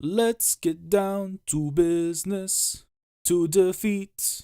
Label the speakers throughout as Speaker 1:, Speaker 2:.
Speaker 1: Let's get down to business to defeat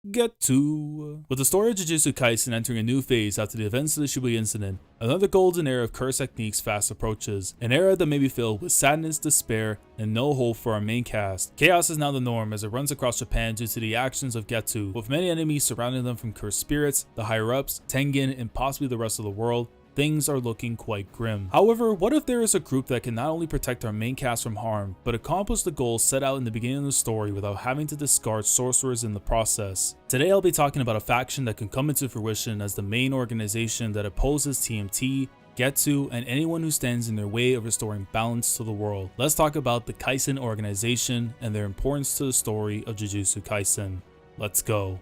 Speaker 1: Getwo. With the story of Jujutsu Kaisen entering a new phase after the events of the Shibuya Incident, another golden era of curse techniques fast approaches, an era that may be filled with sadness, despair, and no hope for our main cast. Chaos is now the norm as it runs across Japan due to the actions of Getwo, with many enemies surrounding them from cursed spirits, the higher-ups, Tengen, and possibly the rest of the world. Things are looking quite grim. However, what if there is a group that can not only protect our main cast from harm, but accomplish the goals set out in the beginning of the story without having to discard sorcerers in the process? Today I'll be talking about a faction that can come into fruition as the main organization that opposes TMT, Getwo, and anyone who stands in their way of restoring balance to the world. Let's talk about the Kaisen Organization and their importance to the story of Jujutsu Kaisen. Let's go.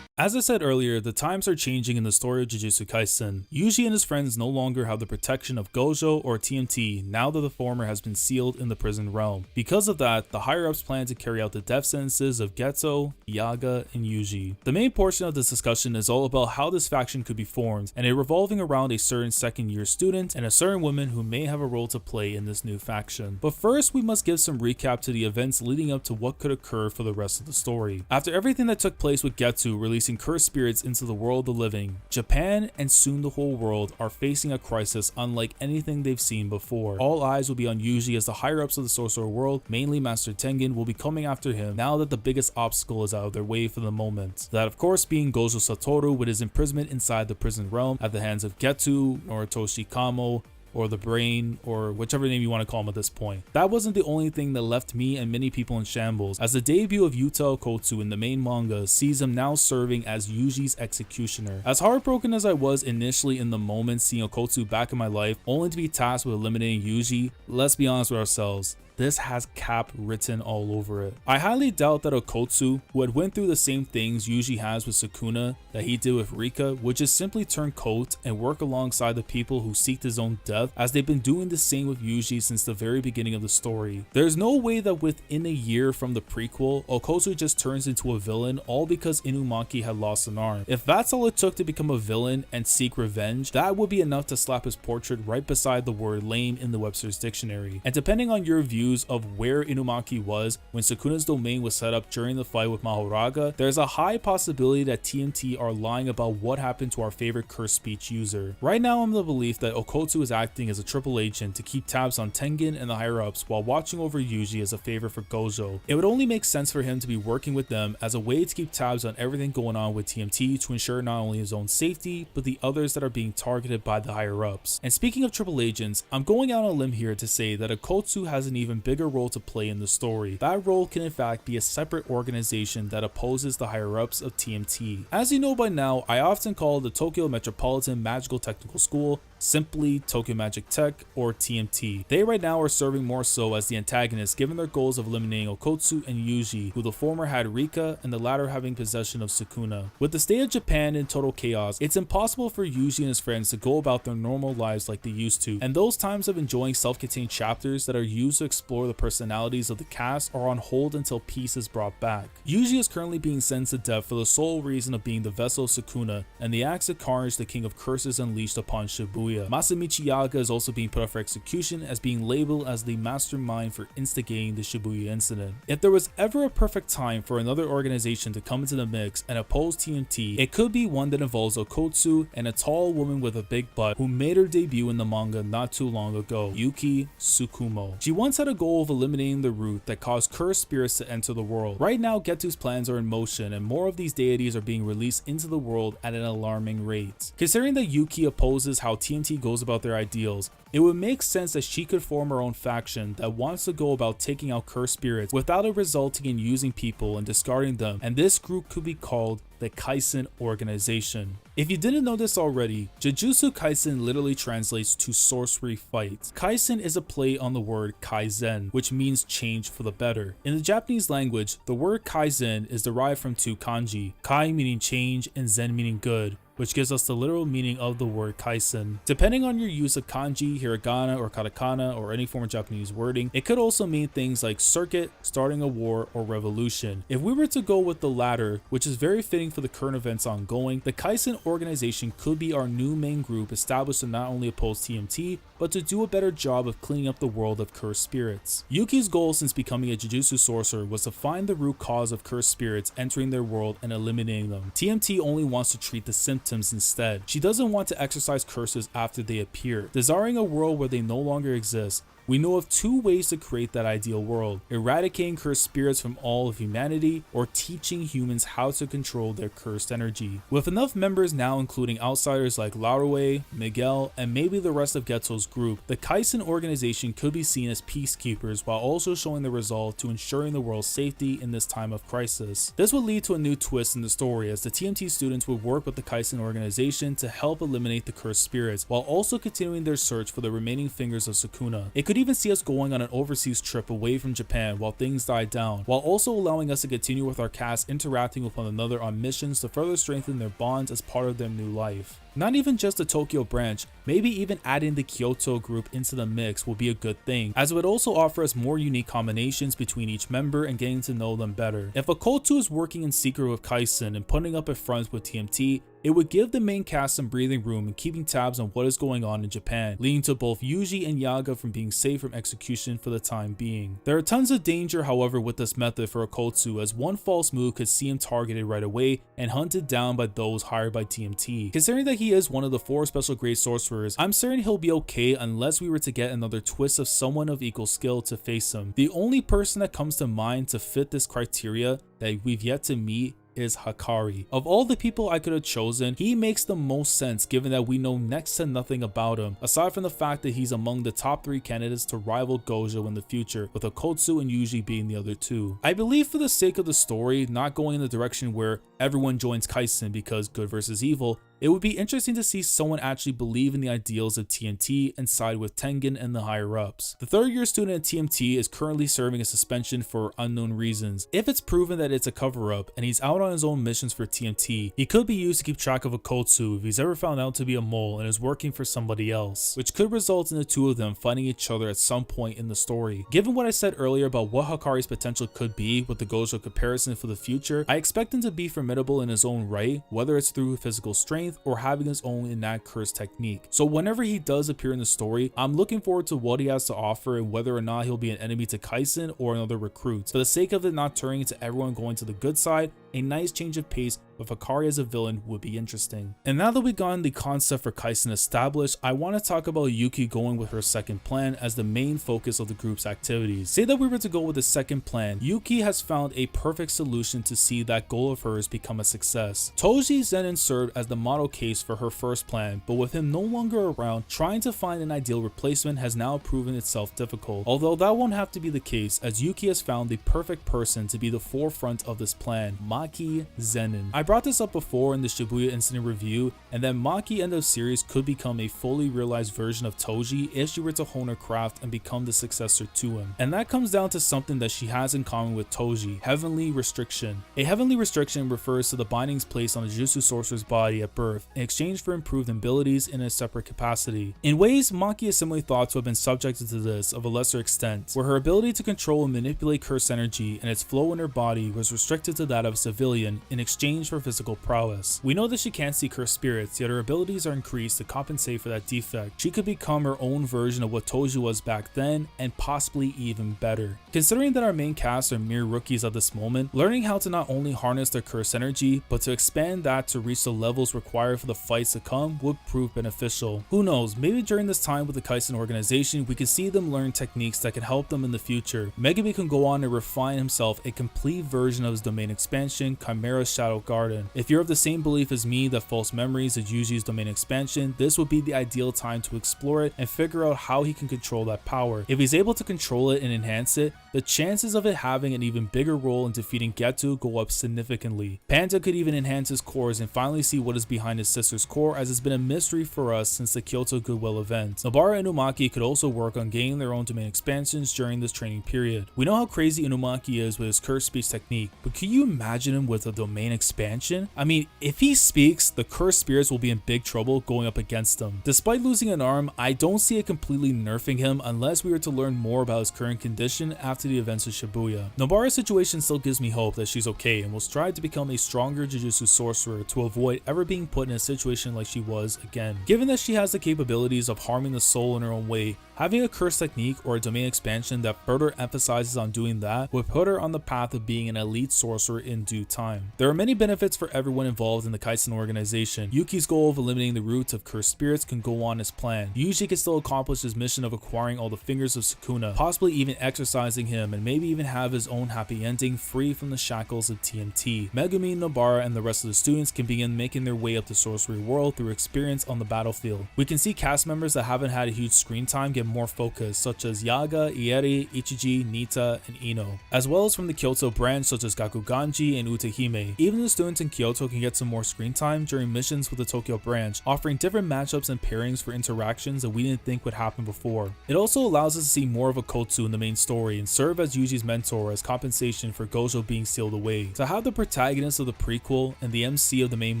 Speaker 1: As I said earlier, the times are changing in the story of Jujutsu Kaisen. Yuji and his friends no longer have the protection of Gojo or TMT now that the former has been sealed in the prison realm. Because of that, the higher-ups plan to carry out the death sentences of Getwo, Yaga, and Yuji. The main portion of this discussion is all about how this faction could be formed, and it revolving around a certain second-year student and a certain woman who may have a role to play in this new faction. But first, we must give some recap to the events leading up to what could occur for the rest of the story. After everything that took place with Getwo releasing cursed spirits into the world of the living, Japan and soon the whole world are facing a crisis unlike anything they've seen before. All eyes will be on Yuji as the higher-ups of the sorcerer world, mainly Master Tengen, will be coming after him now that the biggest obstacle is out of their way for the moment. That of course being Gojo Satoru with his imprisonment inside the prison realm at the hands of Getwo, Noritoshi Kamo, or the Brain, or whichever name you want to call him at this point. That wasn't the only thing that left me and many people in shambles, as the debut of Yuta Okkotsu in the main manga sees him now serving as Yuji's executioner. As heartbroken as I was initially in the moment seeing Okkotsu back in my life, only to be tasked with eliminating Yuji, let's be honest with ourselves, this has cap written all over it. I highly doubt that Okkotsu, who had went through the same things Yuji has with Sukuna that he did with Rika, would just simply turn coat and work alongside the people who seek his own death, as they've been doing the same with Yuji since the very beginning of the story. There's no way that within a year from the prequel, Okkotsu just turns into a villain all because Inumaki had lost an arm. If that's all it took to become a villain and seek revenge, that would be enough to slap his portrait right beside the word lame in the Webster's dictionary. And depending on your view of where Inumaki was when Sukuna's domain was set up during the fight with Mahoraga, there's a high possibility that TMT are lying about what happened to our favorite cursed speech user. Right now I'm of the belief that Okkotsu is acting as a triple agent to keep tabs on Tengen and the higher-ups while watching over Yuji as a favor for Gojo. It would only make sense for him to be working with them as a way to keep tabs on everything going on with TMT to ensure not only his own safety, but the others that are being targeted by the higher-ups. And speaking of triple agents, I'm going out on a limb here to say that Okkotsu has an even bigger role to play in the story. That role can in fact be a separate organization that opposes the higher-ups of TMT. As you know by now, I often call the Tokyo Metropolitan Magical Technical School simply Tokyo Magic Tech, or TMT. They right now are serving more so as the antagonists given their goals of eliminating Okkotsu and Yuji, who the former had Rika and the latter having possession of Sukuna. With the state of Japan in total chaos, it's impossible for Yuji and his friends to go about their normal lives like they used to, and those times of enjoying self-contained chapters that are used to explore the personalities of the cast are on hold until peace is brought back. Yuji is currently being sentenced to death for the sole reason of being the vessel of Sukuna and the acts of carnage the king of curses unleashed upon Shibuya. Masamichi Yaga is also being put up for execution as being labeled as the mastermind for instigating the Shibuya Incident. If there was ever a perfect time for another organization to come into the mix and oppose TMT, it could be one that involves Okkotsu and a tall woman with a big butt who made her debut in the manga not too long ago, Yuki Tsukumo. She once had a goal of eliminating the root that caused cursed spirits to enter the world. Right now, Getwo's plans are in motion and more of these deities are being released into the world at an alarming rate. Considering that Yuki opposes how TMT goes about their ideals, it would make sense that she could form her own faction that wants to go about taking out cursed spirits without it resulting in using people and discarding them, and this group could be called the Kaisen Organization. If you didn't know this already, Jujutsu Kaisen literally translates to sorcery fight. Kaisen is a play on the word Kaizen, which means change for the better. In the Japanese language, the word Kaizen is derived from two kanji, Kai meaning change and Zen meaning good, which gives us the literal meaning of the word Kaisen. Depending on your use of kanji, hiragana, or katakana, or any form of Japanese wording, it could also mean things like circuit, starting a war, or revolution. If we were to go with the latter, which is very fitting for the current events ongoing, the Kaisen Organization could be our new main group established to not only oppose TMT, but to do a better job of cleaning up the world of cursed spirits. Yuki's goal since becoming a Jujutsu sorcerer was to find the root cause of cursed spirits entering their world and eliminating them. TMT only wants to treat the symptoms instead. She doesn't want to exorcise curses after they appear. Desiring a world where they no longer exist, we know of two ways to create that ideal world: eradicating cursed spirits from all of humanity, or teaching humans how to control their cursed energy. With enough members now including outsiders like Laurue, Miguel, and maybe the rest of Getwo's group, the Kaisen Organization could be seen as peacekeepers while also showing the resolve to ensuring the world's safety in this time of crisis. This would lead to a new twist in the story, as the TMT students would work with the Kaisen Organization to help eliminate the cursed spirits while also continuing their search for the remaining fingers of Sukuna. It could even see us going on an overseas trip away from Japan while things die down, while also allowing us to continue with our cast interacting with one another on missions to further strengthen their bonds as part of their new life. Not even just the Tokyo branch, maybe even adding the Kyoto group into the mix will be a good thing, as it would also offer us more unique combinations between each member and getting to know them better. If Okkotsu is working in secret with Kaisen and putting up a front with TMT, it would give the main cast some breathing room and keeping tabs on what is going on in Japan, leading to both Yuji and Yaga from being safe from execution for the time being. There are tons of danger, however, with this method for Okkotsu, as one false move could see him targeted right away and hunted down by those hired by TMT. Considering that he is one of the 4 special grade sorcerers, I'm certain he'll be okay unless we were to get another twist of someone of equal skill to face him. The only person that comes to mind to fit this criteria that we've yet to meet is Hakari. Of all the people I could have chosen, he makes the most sense given that we know next to nothing about him, aside from the fact that he's among the top 3 candidates to rival Gojo in the future, with Okkotsu and Yuji being the other 2. I believe for the sake of the story, not going in the direction where everyone joins Kaisen because good versus evil, it would be interesting to see someone actually believe in the ideals of TMT and side with Tengen and the higher ups. The 3rd year student at TMT is currently serving a suspension for unknown reasons. If it's proven that it's a cover up and he's out on his own missions for TMT, he could be used to keep track of Okkotsu if he's ever found out to be a mole and is working for somebody else, which could result in the 2 of them fighting each other at some point in the story. Given what I said earlier about what Hakari's potential could be with the Gojo comparison for the future, I expect him to be formidable in his own right, whether it's through physical strength or having his own innate curse technique. So whenever he does appear in the story, I'm looking forward to what he has to offer and whether or not he'll be an enemy to Kaisen or another recruit. For the sake of it not turning into everyone going to the good side, a nice change of pace with Hakari as a villain would be interesting. And now that we've gotten the concept for Kaisen established, I want to talk about Yuki going with her second plan as the main focus of the group's activities. Say that we were to go with the second plan, Yuki has found a perfect solution to see that goal of hers become a success. Toji Zenin served as the model case for her first plan, but with him no longer around, trying to find an ideal replacement has now proven itself difficult. Although that won't have to be the case, as Yuki has found the perfect person to be the forefront of this plan, Maki Zenin. I brought this up before in the Shibuya Incident review, and that Maki end of series could become a fully realized version of Toji if she were to hone her craft and become the successor to him. And that comes down to something that she has in common with Toji: heavenly restriction. A heavenly restriction refers to the bindings placed on a Jujutsu sorcerer's body at birth in exchange for improved abilities in a separate capacity. In ways, Maki is similarly thought to have been subjected to this of a lesser extent, where her ability to control and manipulate cursed energy and its flow in her body was restricted to that of a civilian in exchange for physical prowess. We know that she can't see cursed spirits, yet her abilities are increased to compensate for that defect. She could become her own version of what Toji was back then, and possibly even better. Considering that our main cast are mere rookies at this moment, learning how to not only harness their cursed energy, but to expand that to reach the levels required for the fights to come would prove beneficial. Who knows, maybe during this time with the Kaisen Organization, we can see them learn techniques that can help them in the future. Megumi can go on to refine himself a complete version of his domain expansion, Chimera's Shadow Garden. If you're of the same belief as me that false memories is Yuji's domain expansion, this would be the ideal time to explore it and figure out how he can control that power. If he's able to control it and enhance it, the chances of it having an even bigger role in defeating Getwo go up significantly. Panda could even enhance his cores and finally see what is behind his sister's core, as it's been a mystery for us since the Kyoto Goodwill event. Nobara and Inumaki could also work on gaining their own domain expansions during this training period. We know how crazy Inumaki is with his cursed speech technique, but can you imagine him with a domain expansion expansion? I mean, if he speaks, the cursed spirits will be in big trouble going up against him. Despite losing an arm, I don't see it completely nerfing him unless we were to learn more about his current condition after the events of Shibuya. Nobara's situation still gives me hope that she's okay and will strive to become a stronger Jujutsu sorcerer to avoid ever being put in a situation like she was again. Given that she has the capabilities of harming the soul in her own way, having a curse technique or a domain expansion that further emphasizes on doing that would put her on the path of being an elite sorcerer in due time. There are many benefits for everyone involved in the Kaisen organization. Yuki's goal of eliminating the roots of cursed spirits can go on as planned. Yuji can still accomplish his mission of acquiring all the fingers of Sukuna, possibly even exorcising him and maybe even have his own happy ending free from the shackles of TMT. Megumi, Nobara, and the rest of the students can begin making their way up the sorcery world through experience on the battlefield. We can see cast members that haven't had a huge screen time get more focus, such as Yaga, Ieri, Ichiji, Nita, and Ino, as well as from the Kyoto branch such as Gakuganji and Utahime. Even the students in Kyoto can get some more screen time during missions with the Tokyo branch, offering different matchups and pairings for interactions that we didn't think would happen before. It also allows us to see more of Okkotsu in the main story and serve as Yuji's mentor as compensation for Gojo being sealed away. To have the protagonist of the prequel and the MC of the main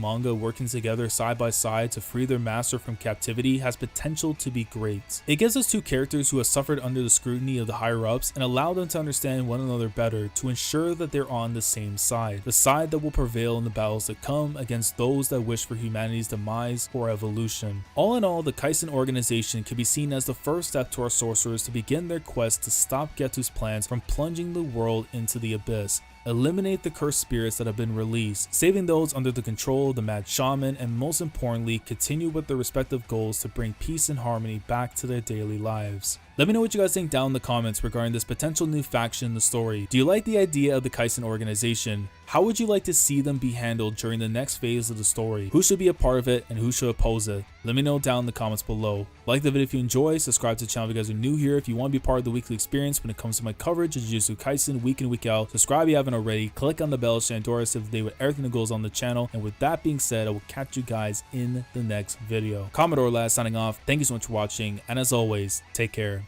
Speaker 1: manga working together side by side to free their master from captivity has potential to be great. It gives us two characters who have suffered under the scrutiny of the higher ups and allow them to understand one another better to ensure that they're on the same side, the side that will prevail in the battles that come against those that wish for humanity's demise or evolution. All in all, the Kaisen organization can be seen as the first step to our sorcerers to begin their quest to stop Getwo's plans from plunging the world into the abyss, eliminate the cursed spirits that have been released, saving those under the control of the Mad Shaman, and most importantly, continue with their respective goals to bring peace and harmony back to their daily lives. Let me know what you guys think down in the comments regarding this potential new faction in the story. Do you like the idea of the Kaisen organization? How would you like to see them be handled during the next phase of the story? Who should be a part of it and who should oppose it? Let me know down in the comments below. Like the video if you enjoy, subscribe to the channel if you guys are new here. If you want to be part of the weekly experience when it comes to my coverage of Jujutsu Kaisen week in, week out, subscribe if you haven't already, click on the bell so Shandora save the day with everything that goes on the channel. And with that being said, I will catch you guys in the next video. Commodore last signing off. Thank you so much for watching, and as always, take care.